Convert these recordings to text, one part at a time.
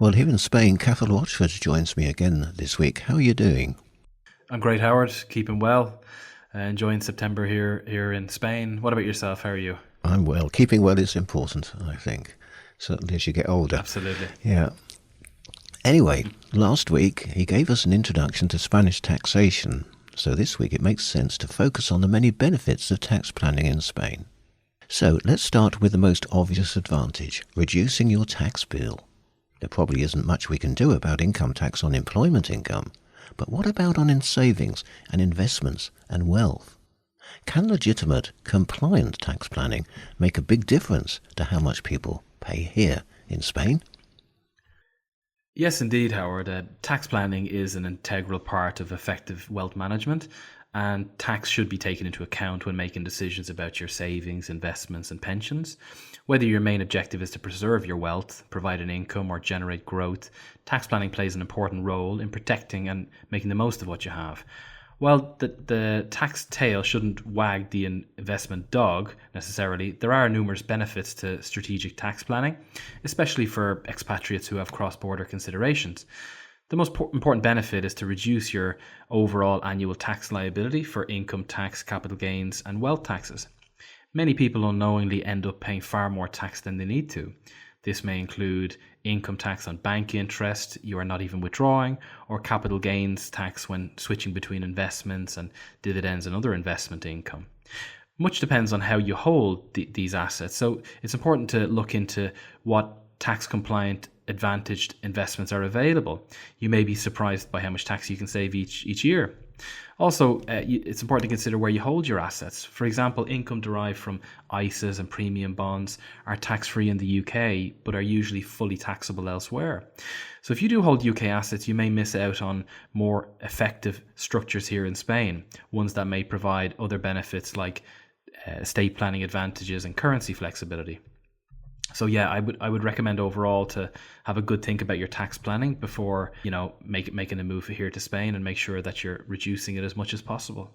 Well, here in Spain, Cathal Rochford joins me again this week. How are you doing? I'm great, Howard. Keeping well. Enjoying September here in Spain. What about yourself? How are you? I'm well. Keeping well is important, I think, certainly as you get older. Absolutely. Yeah. Anyway, last week he gave us an introduction to Spanish taxation, so this week it makes sense to focus on the many benefits of tax planning in Spain. So let's start with the most obvious advantage, reducing your tax bill. There probably isn't much we can do about income tax on employment income, but what about on savings and investments and wealth? Can legitimate, compliant tax planning make a big difference to how much people pay here in Spain? Yes, indeed, Howard. Tax planning is an integral part of effective wealth management, and tax should be taken into account when making decisions about your savings, investments, and pensions. Whether your main objective is to preserve your wealth, provide an income, or generate growth, tax planning plays an important role in protecting and making the most of what you have. While the tax tail shouldn't wag the investment dog necessarily, there are numerous benefits to strategic tax planning, especially for expatriates who have cross-border considerations. The most important benefit is to reduce your overall annual tax liability for income tax, capital gains, and wealth taxes. Many people unknowingly end up paying far more tax than they need to. This may include income tax on bank interest you are not even withdrawing, or capital gains tax when switching between investments and dividends and other investment income. Much depends on how you hold these assets, so it's important to look into what tax compliant advantaged investments are available. You may be surprised by how much tax you can save each year. Also, it's important to consider where you hold your assets. For example, income derived from ISAs and premium bonds are tax-free in the UK, but are usually fully taxable elsewhere. So if you do hold UK assets, you may miss out on more effective structures here in Spain, ones that may provide other benefits like estate planning advantages and currency flexibility. So yeah, I would recommend overall to have a good think about your tax planning before, making a move here to Spain, and make sure that you're reducing it as much as possible.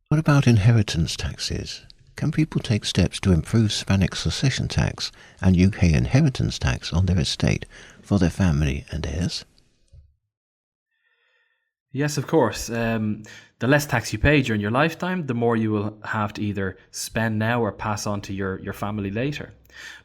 What about inheritance taxes? Can people take steps to improve Spanish succession tax and UK inheritance tax on their estate for their family and heirs? Yes, of course. The less tax you pay during your lifetime, the more you will have to either spend now or pass on to your family later.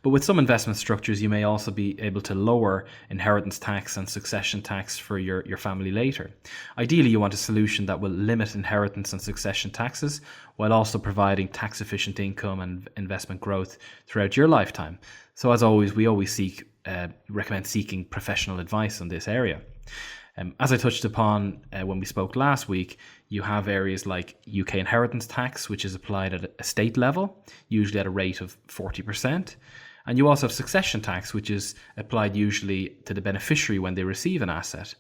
But with some investment structures, you may also be able to lower inheritance tax and succession tax for your family later. Ideally, you want a solution that will limit inheritance and succession taxes while also providing tax-efficient income and investment growth throughout your lifetime. So as always, we always recommend seeking professional advice on this area. As I touched upon when we spoke last week, you have areas like UK inheritance tax, which is applied at a state level, usually at a rate of 40%. And you also have succession tax, which is applied usually to the beneficiary when they receive an asset.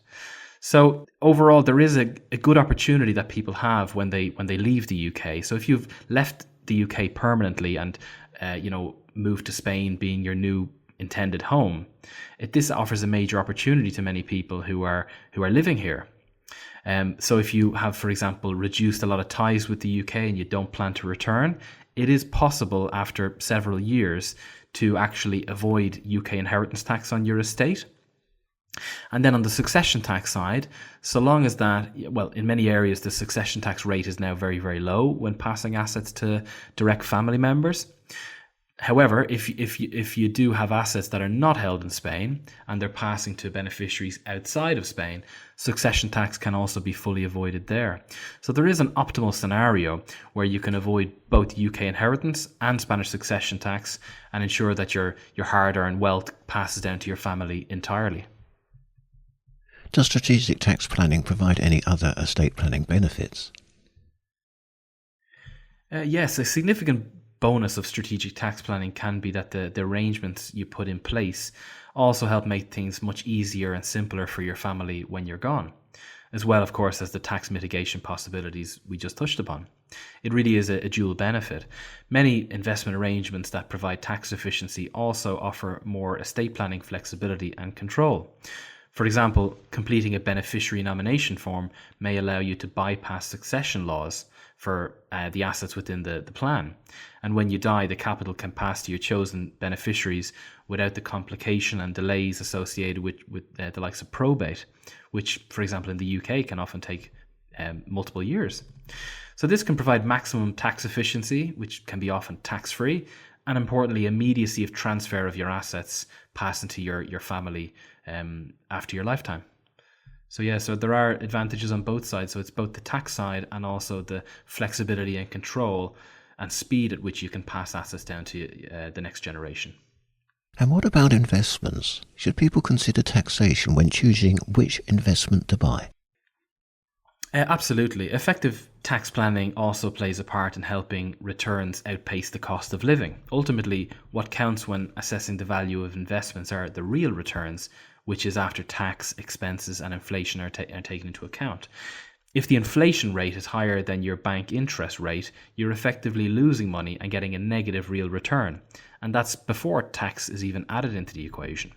So overall, there is a good opportunity that people have when they leave the UK. So if you've left the UK permanently and moved to Spain being your new intended home, this offers a major opportunity to many people who are living here. So if you have, for example, reduced a lot of ties with the UK and you don't plan to return, it is possible after several years to actually avoid UK inheritance tax on your estate. And then on the succession tax side, so long as in many areas, the succession tax rate is now very, very low when passing assets to direct family members. However, if you do have assets that are not held in Spain and they're passing to beneficiaries outside of Spain, succession tax can also be fully avoided there. So there is an optimal scenario where you can avoid both UK inheritance and Spanish succession tax and ensure that your hard-earned wealth passes down to your family entirely. Does strategic tax planning provide any other estate planning benefits? Yes, a significant bonus of strategic tax planning can be that the arrangements you put in place also help make things much easier and simpler for your family when you're gone, as well, of course, as the tax mitigation possibilities we just touched upon. It really is a dual benefit. Many investment arrangements that provide tax efficiency also offer more estate planning flexibility and control. For example, completing a beneficiary nomination form may allow you to bypass succession laws for the assets within the plan. And when you die, the capital can pass to your chosen beneficiaries without the complication and delays associated with the likes of probate, which, for example, in the UK can often take multiple years. So this can provide maximum tax efficiency, which can be often tax-free, and importantly, immediacy of transfer of your assets passing to your family after your lifetime. So there are advantages on both sides. So it's both the tax side and also the flexibility and control and speed at which you can pass assets down to the next generation. And what about investments? Should people consider taxation when choosing which investment to buy? Absolutely. Effective tax planning also plays a part in helping returns outpace the cost of living. Ultimately, what counts when assessing the value of investments are the real returns, which is after tax, expenses and inflation are taken into account. If the inflation rate is higher than your bank interest rate, you're effectively losing money and getting a negative real return. And that's before tax is even added into the equation.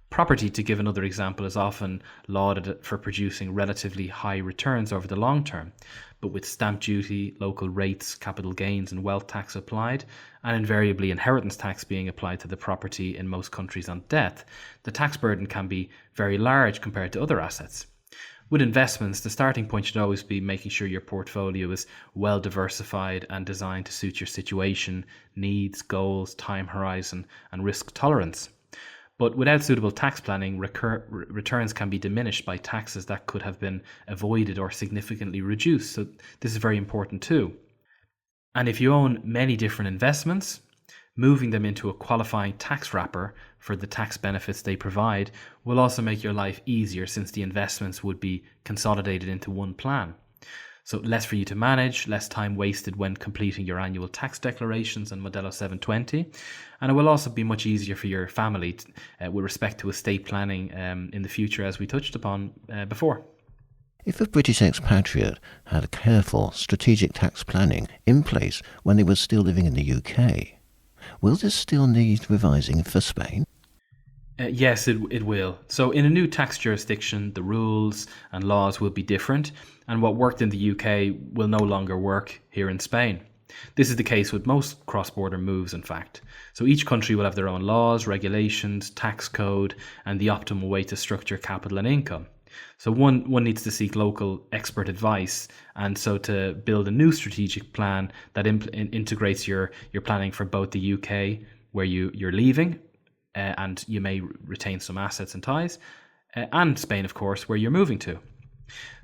Property, to give another example, is often lauded for producing relatively high returns over the long term, but with stamp duty, local rates, capital gains and wealth tax applied, and invariably inheritance tax being applied to the property in most countries on death, the tax burden can be very large compared to other assets. With investments, the starting point should always be making sure your portfolio is well diversified and designed to suit your situation, needs, goals, time horizon and risk tolerance. But without suitable tax planning, returns can be diminished by taxes that could have been avoided or significantly reduced. So this is very important too. And if you own many different investments, moving them into a qualifying tax wrapper for the tax benefits they provide will also make your life easier, since the investments would be consolidated into one plan. So less for you to manage, less time wasted when completing your annual tax declarations and Modello 720. And it will also be much easier for your family with respect to estate planning in the future, as we touched upon before. If a British expatriate had a careful, strategic tax planning in place when they were still living in the UK, will this still need revising for Spain? Yes, it will. So in a new tax jurisdiction, the rules and laws will be different, and what worked in the UK will no longer work here in Spain. This is the case with most cross-border moves, in fact. So each country will have their own laws, regulations, tax code, and the optimal way to structure capital and income. So one needs to seek local expert advice, and so to build a new strategic plan that integrates your planning for both the UK, where you're leaving, and you may retain some assets and ties, and Spain, of course, where you're moving to.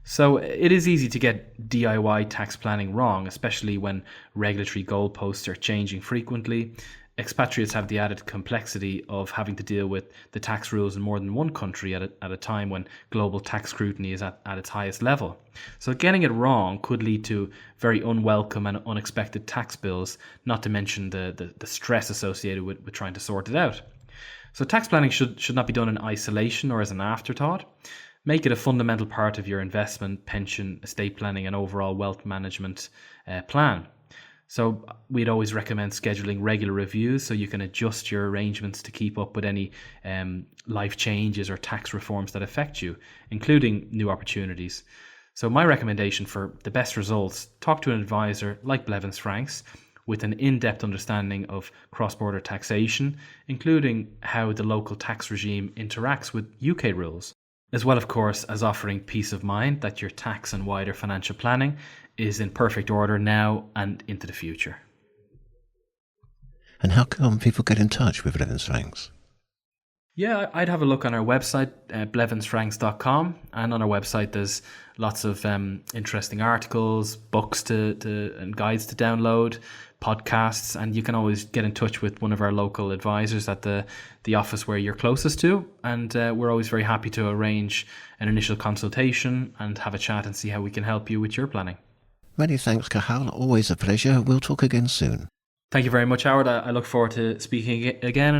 So it is easy to get DIY tax planning wrong, especially when regulatory goalposts are changing frequently. Expatriates have the added complexity of having to deal with the tax rules in more than one country at a time when global tax scrutiny is at its highest level. So getting it wrong could lead to very unwelcome and unexpected tax bills, not to mention the stress associated with trying to sort it out. So tax planning should not be done in isolation or as an afterthought. Make it a fundamental part of your investment, pension, estate planning and overall wealth management plan. So we'd always recommend scheduling regular reviews so you can adjust your arrangements to keep up with any life changes or tax reforms that affect you, including new opportunities. So my recommendation for the best results, talk to an advisor like Blevins Franks with an in-depth understanding of cross-border taxation, including how the local tax regime interacts with UK rules, as well, of course, as offering peace of mind that your tax and wider financial planning is in perfect order now and into the future. And how can people get in touch with Blevins Franks? Yeah, I'd have a look on our website, blevinsfranks.com, and on our website there's lots of interesting articles, books and guides to download, podcasts, and you can always get in touch with one of our local advisors at the office where you're closest to, and we're always very happy to arrange an initial consultation and have a chat and see how we can help you with your planning. Many thanks, Cathal. Always a pleasure. We'll talk again soon. Thank you very much, Howard. I look forward to speaking again.